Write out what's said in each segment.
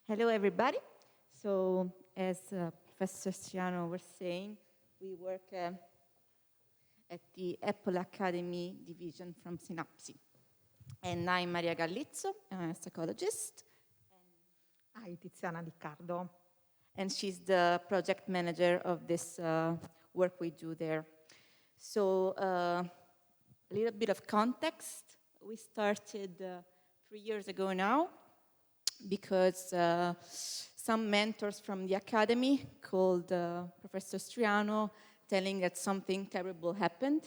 Hello, everybody. So, as Professor Striano was saying, we work at the Apple Academy division from SInAPSi. And I'm Maria Gallizzo, I'm a psychologist. I'm Tiziana Liccardo. And she's the project manager of this work we do there. So, a little bit of context. We started 3 years ago now, because some mentors from the academy called Professor Striano telling that something terrible happened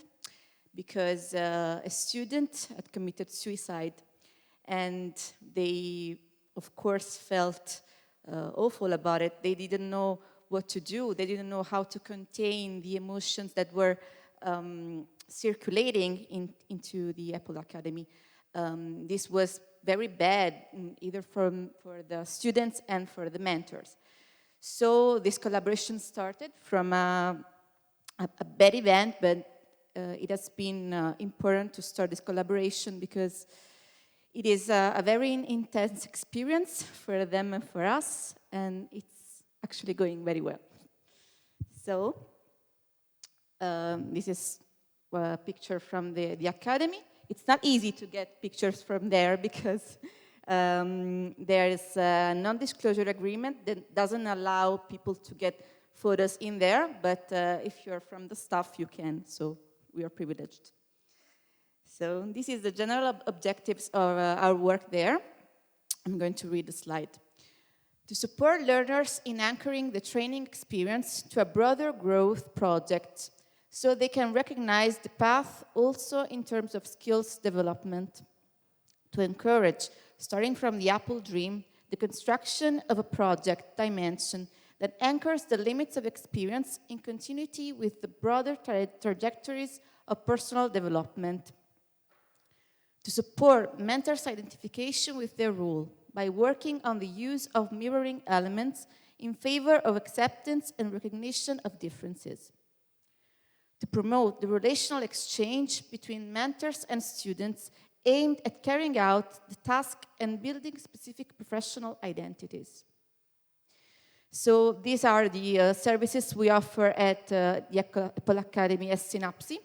because a student had committed suicide, and they, of course, felt awful about it. They didn't know what to do. They didn't know how to contain the emotions that were circulating into the Apple Academy. This was very bad, either for the students and for the mentors. So this collaboration started from a bad event, but it has been important to start this collaboration because it is a very intense experience for them and for us, and it's actually going very well. So this is a picture from the academy. It's not easy to get pictures from there because there is a non-disclosure agreement that doesn't allow people to get photos in there, but if you're from the staff, you can, so we are privileged. So this is the general objectives of our work there. I'm going to read the slide. To support learners in anchoring the training experience to a broader growth project, so they can recognize the path also in terms of skills development. To encourage, starting from the Apple dream, the construction of a project dimension that anchors the limits of experience in continuity with the broader trajectories of personal development. To support mentors' identification with their role by working on the use of mirroring elements in favor of acceptance and recognition of differences. To promote the relational exchange between mentors and students aimed at carrying out the task and building specific professional identities. So these are the services we offer at the Apple Academy as SInAPSi.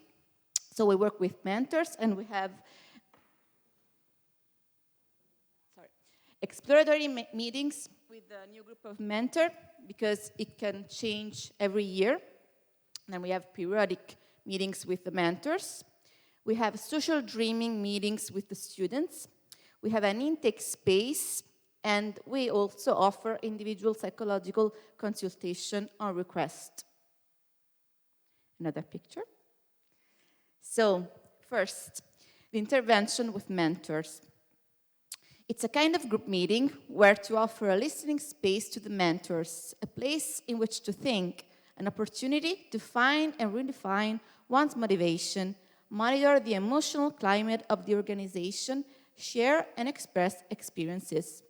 So we work with mentors, and we have exploratory meetings with a new group of mentors, because it can change every year. And we have periodic meetings with the mentors. We have social dreaming meetings with the students. We have an intake space, and we also offer individual psychological consultation on request. Another picture. So, first, the intervention with mentors. It's a kind of group meeting where to offer a listening space to the mentors, a place in which to think, an opportunity to find and redefine one's motivation, monitor the emotional climate of the organization, share and express experiences.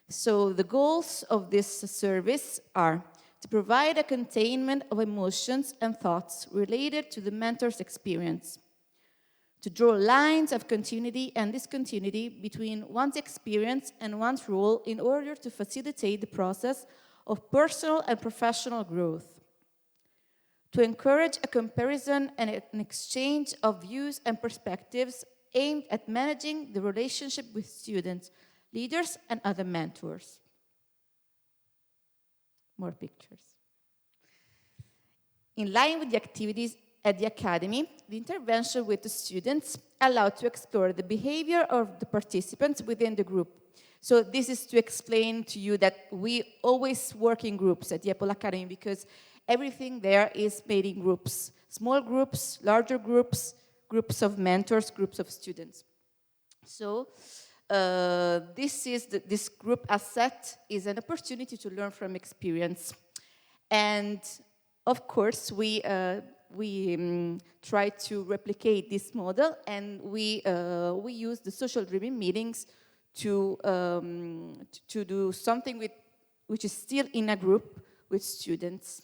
So the goals of this service are to provide a containment of emotions and thoughts related to the mentor's experience, to draw lines of continuity and discontinuity between one's experience and one's role in order to facilitate the process of personal and professional growth, to encourage a comparison and an exchange of views and perspectives aimed at managing the relationship with students, leaders, and other mentors. More pictures. In line with the activities at the academy, the intervention with the students allowed to explore the behavior of the participants within the group. So this is to explain to you that we always work in groups at the Apple Academy, because everything there is made in groups. Small groups, larger groups, groups of mentors, groups of students. So this group asset is an opportunity to learn from experience. And of course, we try to replicate this model, and we use the social dreaming meetings to do something which is still in a group with students.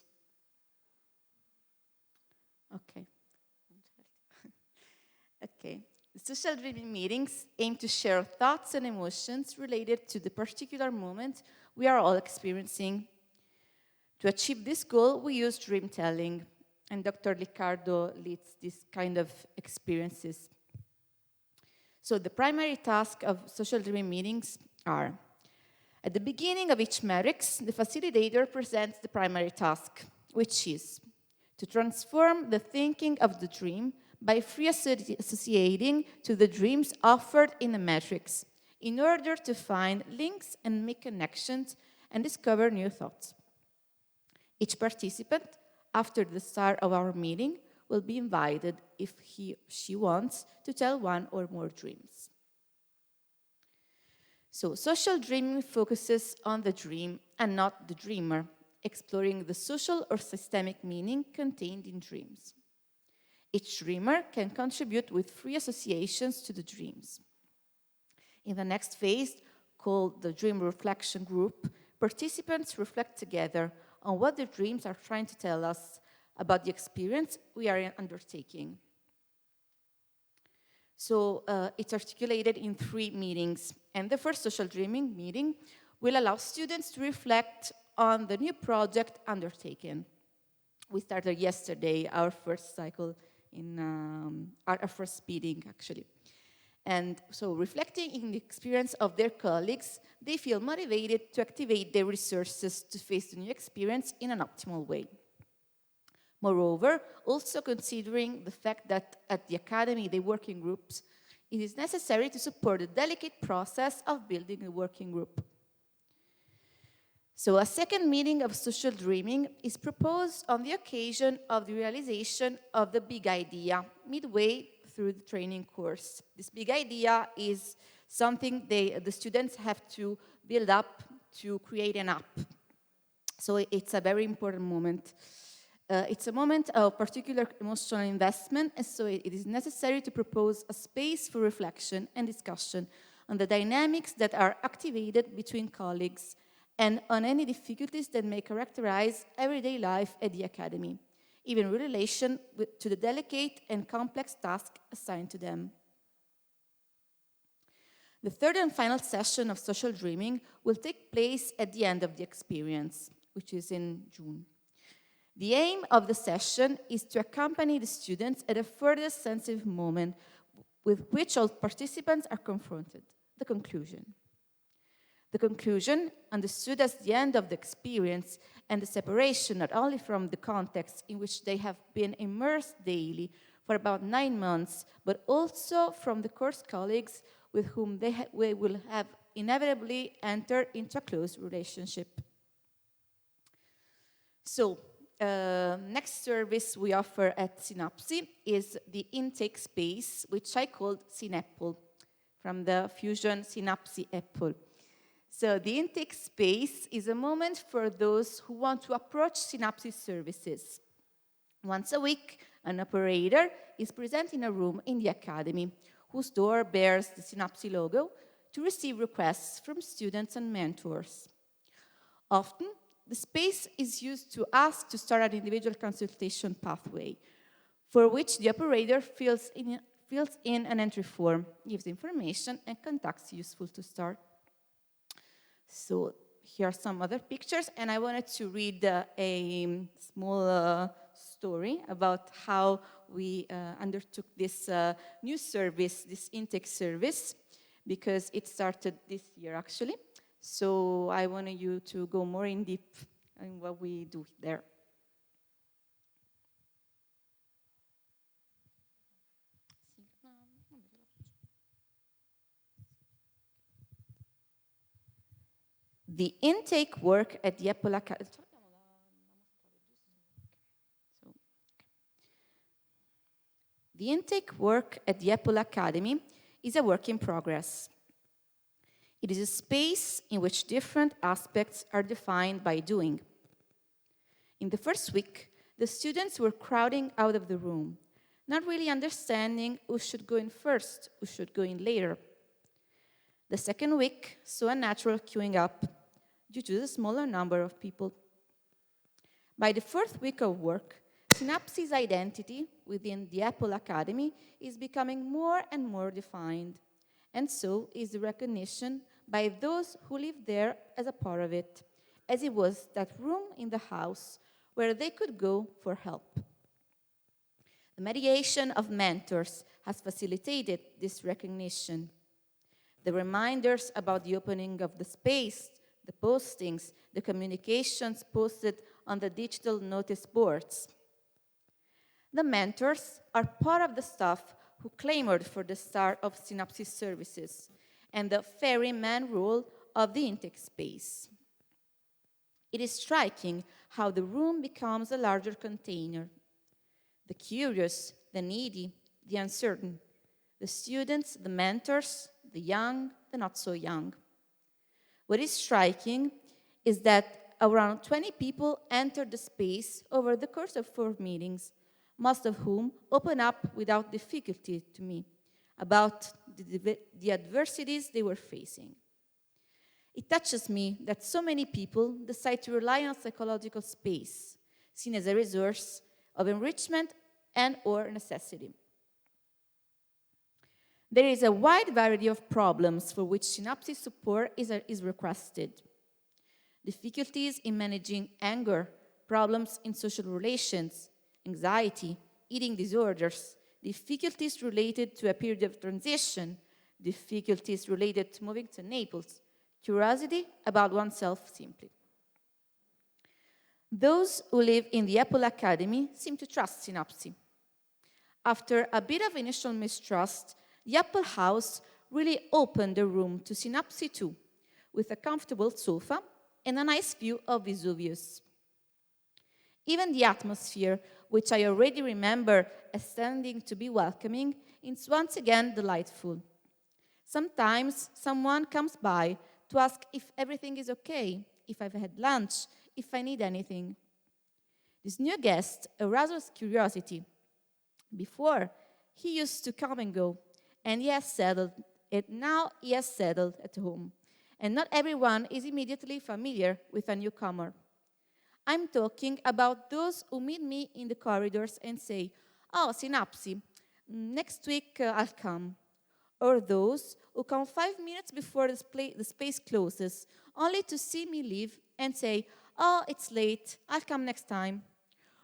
Okay. Okay. The social dreaming meetings aim to share thoughts and emotions related to the particular moment we are all experiencing. To achieve this goal, we use dream telling, and Dr. Liccardo leads this kind of experiences. So the primary task of social dreaming meetings are: at the beginning of each matrix, the facilitator presents the primary task, which is to transform the thinking of the dream by free associating to the dreams offered in the matrix in order to find links and make connections and discover new thoughts. Each participant, after the start of our meeting, will be invited, if he or she wants, to tell one or more dreams. So, social dreaming focuses on the dream and not the dreamer, exploring the social or systemic meaning contained in dreams. Each dreamer can contribute with free associations to the dreams. In the next phase, called the Dream Reflection Group, participants reflect together on what the dreams are trying to tell us about the experience we are undertaking. So it's articulated in 3 meetings, and the first social dreaming meeting will allow students to reflect on the new project undertaken. We started yesterday our first cycle in our first meeting, actually. And so reflecting in the experience of their colleagues, they feel motivated to activate their resources to face the new experience in an optimal way. Moreover, also considering the fact that at the Academy they work in groups, it is necessary to support the delicate process of building a working group. So a second meeting of social dreaming is proposed on the occasion of the realization of the big idea, midway through the training course. This big idea is something the students have to build up to create an app. So it's a very important moment. It's a moment of particular emotional investment, and so it is necessary to propose a space for reflection and discussion on the dynamics that are activated between colleagues and on any difficulties that may characterize everyday life at the Academy, even in relation to the delicate and complex task assigned to them. The third and final session of social dreaming will take place at the end of the experience, which is in June. The aim of the session is to accompany the students at a further sensitive moment with which all participants are confronted, the conclusion. The conclusion, understood as the end of the experience and the separation not only from the context in which they have been immersed daily for about 9 months, but also from the course colleagues with whom they will have inevitably entered into a close relationship. So, next service we offer at SInAPSi is the intake space, which I called SINAPple, from the fusion SInAPSi-Apple. So the intake space is a moment for those who want to approach SInAPSi services. Once a week, an operator is present in a room in the Academy, whose door bears the SInAPSi logo, to receive requests from students and mentors. Often, the space is used to ask to start an individual consultation pathway, for which the operator fills in an entry form, gives information, and contacts useful to start. So here are some other pictures, and I wanted to read a small story about how we undertook this new service, this intake service, because it started this year, actually. So I wanted you to go more in deep in what we do there. The intake work at the Apple Academy. The intake work at the Apple Academy is a work in progress. It is a space in which different aspects are defined by doing. In the first week, the students were crowding out of the room, not really understanding who should go in first, who should go in later. The second week saw a natural queuing up due to the smaller number of people. By the fourth week of work, SInAPSi's identity within the Apple Academy is becoming more and more defined, and so is the recognition by those who live there as a part of it, as it was that room in the house where they could go for help. The mediation of mentors has facilitated this recognition. The reminders about the opening of the space, the postings, the communications posted on the digital notice boards. The mentors are part of the staff who clamored for the start of SInAPSi services and the ferryman role of the intake space. It is striking how the room becomes a larger container. The curious, the needy, the uncertain, the students, the mentors, the young, the not so young. What is striking is that around 20 people entered the space over the course of 4 meetings, most of whom open up without difficulty to me about the adversities they were facing. It touches me that so many people decide to rely on psychological space, seen as a resource of enrichment and or necessity. There is a wide variety of problems for which SInAPSi support is requested. Difficulties in managing anger, problems in social relations, anxiety, eating disorders, difficulties related to a period of transition, difficulties related to moving to Naples, curiosity about oneself simply. Those who live in the Apple Academy seem to trust SInAPSi. After a bit of initial mistrust, the Apple House really opened the room to SInAPSi too, with a comfortable sofa and a nice view of Vesuvius. Even the atmosphere, which I already remember as tending to be welcoming, is once again delightful. Sometimes someone comes by to ask if everything is okay, if I've had lunch, if I need anything. This new guest arouses curiosity. Before, he used to come and go, and now he has settled at home. And not everyone is immediately familiar with a newcomer. I'm talking about those who meet me in the corridors and say, "Oh, SInAPSi, next week I'll come." Or those who come 5 minutes before the space closes, only to see me leave and say, "Oh, it's late, I'll come next time."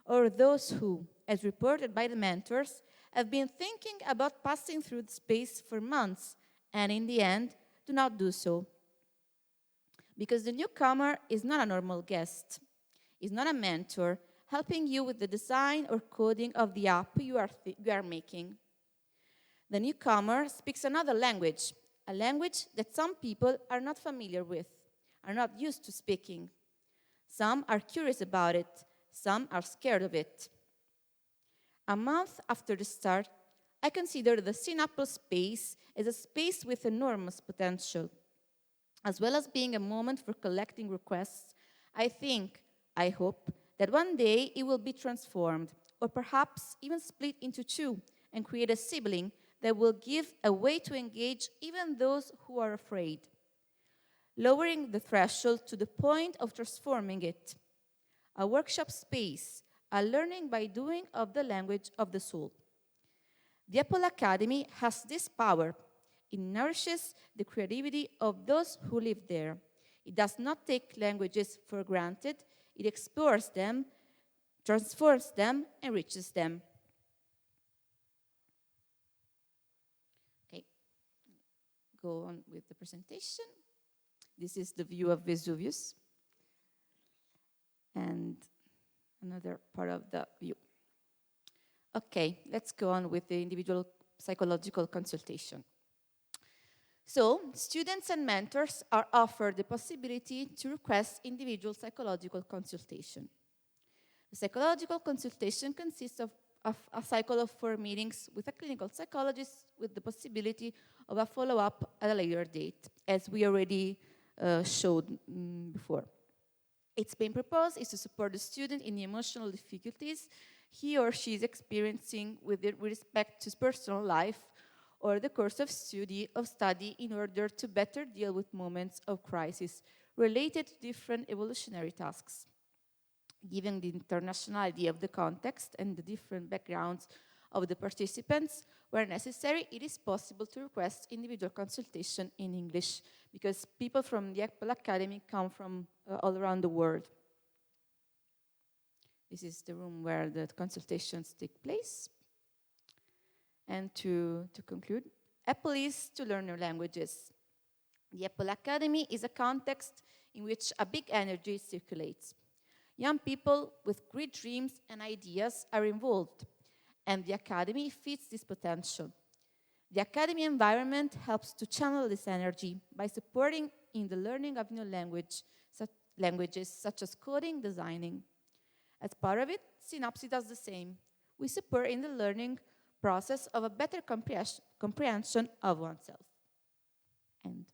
Or those who, as reported by the mentors, have been thinking about passing through the space for months and in the end do not do so. Because the newcomer is not a normal guest, is not a mentor helping you with the design or coding of the app you are making. The newcomer speaks another language, a language that some people are not familiar with, are not used to speaking. Some are curious about it, some are scared of it. A month after the start, I consider the SInAPSi space as a space with enormous potential. As well as being a moment for collecting requests, I hope that one day it will be transformed, or perhaps even split into 2 and create a sibling that will give a way to engage even those who are afraid, lowering the threshold to the point of transforming it. A workshop space, a learning by doing of the language of the soul. The Apple Academy has this power. It nourishes the creativity of those who live there. It does not take languages for granted. It explores them, transforms them, enriches them. Okay, go on with the presentation. This is the view of Vesuvius. And another part of the view. Okay, let's go on with the individual psychological consultation. So, students and mentors are offered the possibility to request individual psychological consultation. The psychological consultation consists of a cycle of 4 meetings with a clinical psychologist with the possibility of a follow-up at a later date, as we already showed before. Its main purpose is to support the student in the emotional difficulties he or she is experiencing with respect to his personal life or the course of study in order to better deal with moments of crisis related to different evolutionary tasks. Given the internationality of the context and the different backgrounds of the participants, where necessary, it is possible to request individual consultation in English, because people from the Apple Academy come from all around the world. This is the room where the consultations take place. And to conclude, Apple is to learn new languages. The Apple Academy is a context in which a big energy circulates. Young people with great dreams and ideas are involved, and the Academy fits this potential. The Academy environment helps to channel this energy by supporting in the learning of new languages such as coding, designing. As part of it, SInAPSi does the same. We support in the learning process of a better comprehension of oneself. End.